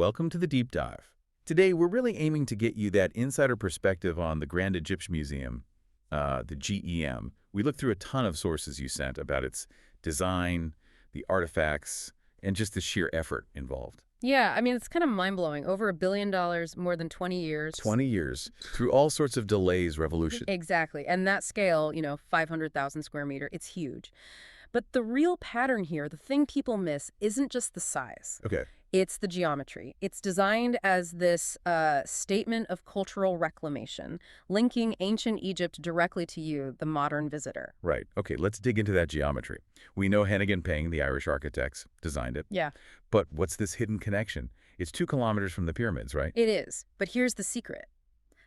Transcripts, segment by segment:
welcome to the deep dive. Today, we're really aiming to get you that insider perspective on the Grand Egyptian Museum, the GEM. We looked through a ton of sources you sent about its design, the artifacts, and just the sheer effort involved. Yeah, I mean, it's kind of mind-blowing. Over $1 billion, more than 20 years. 20 years, through all sorts of delays, revolution. Exactly. And that scale, 500,000 square meter, it's huge. But the real pattern here, the thing people miss, isn't just the size. Okay. It's the geometry. It's designed as this statement of cultural reclamation, linking ancient Egypt directly to you, the modern visitor. Right. Okay, let's dig into that geometry. We know Hennean Ping, the Irish architects, designed it. Yeah. But what's this hidden connection? It's 2 kilometers from the pyramids, right? It is. But here's the secret.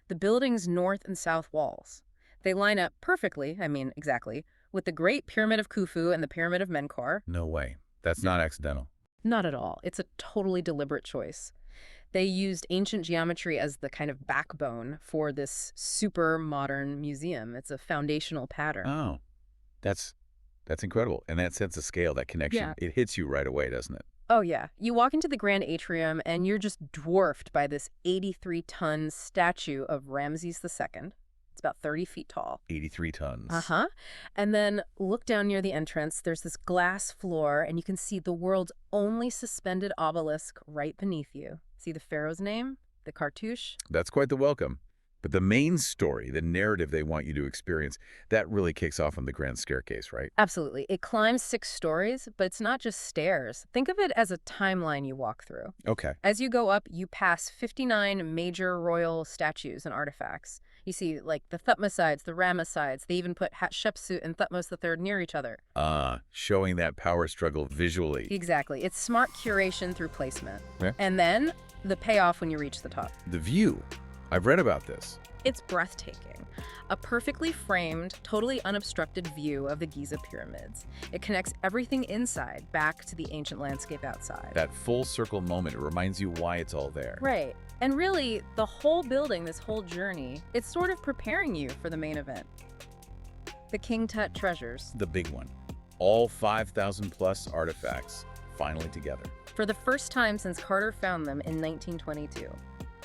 The building's north and south walls. They line up perfectly, exactly, with the Great Pyramid of Kufu and the Pyramid of Menor. No way. That's not accidental. Not at all. It's a totally deliberate choice. They used ancient geometry as the kind of backbone for this super modern museum. It's a foundational pattern. Oh, that's incredible. And that sense of scale, that connection, It hits you right away, doesn't it? Oh, yeah. You walk into the Grand Atrium and you're just dwarfed by this 83-ton statue of Ramses II. It's about 30 feet tall. 83 tons. Uh-huh. And then look down near the entrance. There's this glass floor, and you can see the world's only suspended obelisk right beneath you. See the pharaoh's name? The cartouche? That's quite the welcome. But the main story, the narrative they want you to experience, that really kicks off on the grand staircase, right? Absolutely. It climbs 6 stories, but it's not just stairs. Think of it as a timeline you walk through. Okay. As you go up, you pass 59 major royal statues and artifacts. You see, like, the Thutmosides, the Ramessides. They even put Hatshepsut and Thutmose III near each other. Showing that power struggle visually. Exactly. It's smart curation through placement. Yeah. And then the payoff when you reach the top. The view. I've read about this. It's breathtaking. A perfectly framed, totally unobstructed view of the Giza pyramids. It connects everything inside back to the ancient landscape outside. That full circle moment, it reminds you why it's all there. Right. And really, the whole building, this whole journey, it's sort of preparing you for the main event. The King Tut treasures. The big one. All 5,000 plus artifacts finally together. For the first time since Carter found them in 1922.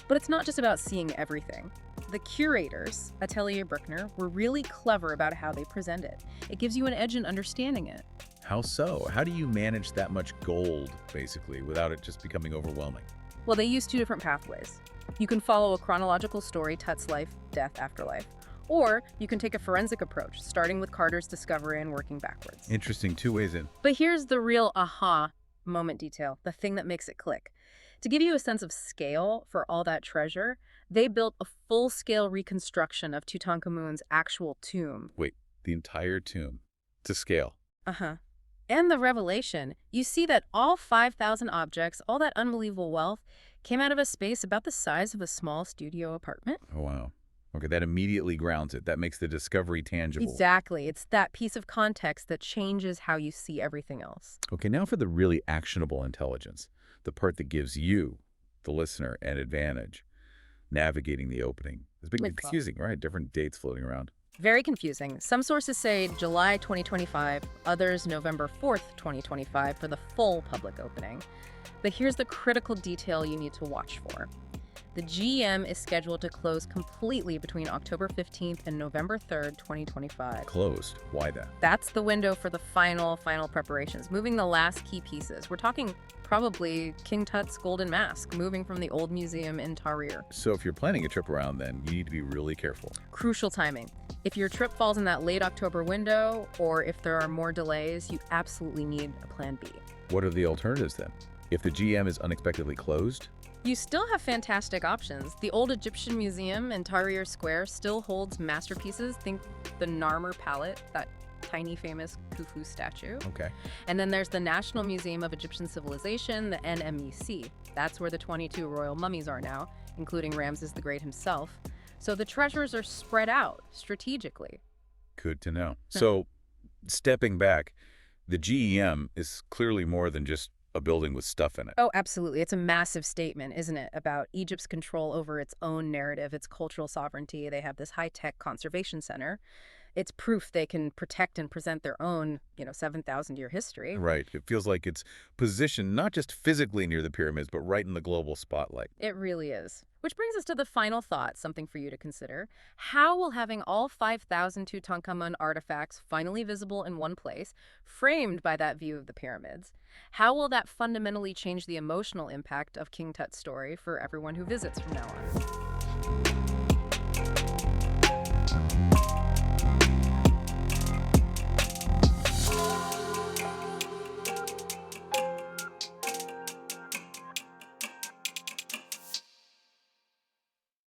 But it's not just about seeing everything. The curators, Atelier Bruckner, were really clever about how they present it. It gives you an edge in understanding it. How so? How do you manage that much gold, basically, without it just becoming overwhelming? Well, they use 2 different pathways. You can follow a chronological story, Tut's life, death, afterlife. Or you can take a forensic approach, starting with Carter's discovery and working backwards. Interesting, 2 ways in. But here's the real aha moment detail, the thing that makes it click. To give you a sense of scale for all that treasure, they built a full-scale reconstruction of Tutankhamun's actual tomb. Wait, the entire tomb to scale? Uh-huh. And the revelation, you see that all 5,000 objects, all that unbelievable wealth, came out of a space about the size of a small studio apartment. Oh, wow. Okay, that immediately grounds it. That makes the discovery tangible. Exactly. It's that piece of context that changes how you see everything else. Okay, now for the really actionable intelligence, the part that gives you, the listener, an advantage. Navigating the opening. It's been confusing, right? Different dates floating around. Very confusing. Some sources say July 2025, others November 4th, 2025 for the full public opening. But here's the critical detail you need to watch for. The GEM is scheduled to close completely between October 15th and November 3rd, 2025. Closed? Why that? That's the window for the final preparations, moving the last key pieces. We're talking probably King Tut's golden mask, moving from the old museum in Tahrir. So if you're planning a trip around then, you need to be really careful. Crucial timing. If your trip falls in that late October window, or if there are more delays, you absolutely need a plan B. What are the alternatives then? If the GEM is unexpectedly closed? You still have fantastic options. The old Egyptian Museum in Tahrir Square still holds masterpieces. Think the Narmer palette, that tiny famous Khufu statue. Okay. And then there's the National Museum of Egyptian Civilization, the NMEC. That's where the 22 royal mummies are now, including Ramses the Great himself. So the treasures are spread out strategically. Good to know. So, stepping back, the GEM is clearly more than just a building with stuff in it. Oh, absolutely. It's a massive statement, isn't it, about Egypt's control over its own narrative, its cultural sovereignty. They have this high-tech conservation center. It's proof they can protect and present their own, 7,000-year history. Right. It feels like it's positioned not just physically near the pyramids, but right in the global spotlight. It really is. Which brings us to the final thought, something for you to consider. How will having all 5,000 Tutankhamun artifacts finally visible in one place, framed by that view of the pyramids, how will that fundamentally change the emotional impact of King Tut's story for everyone who visits from now on?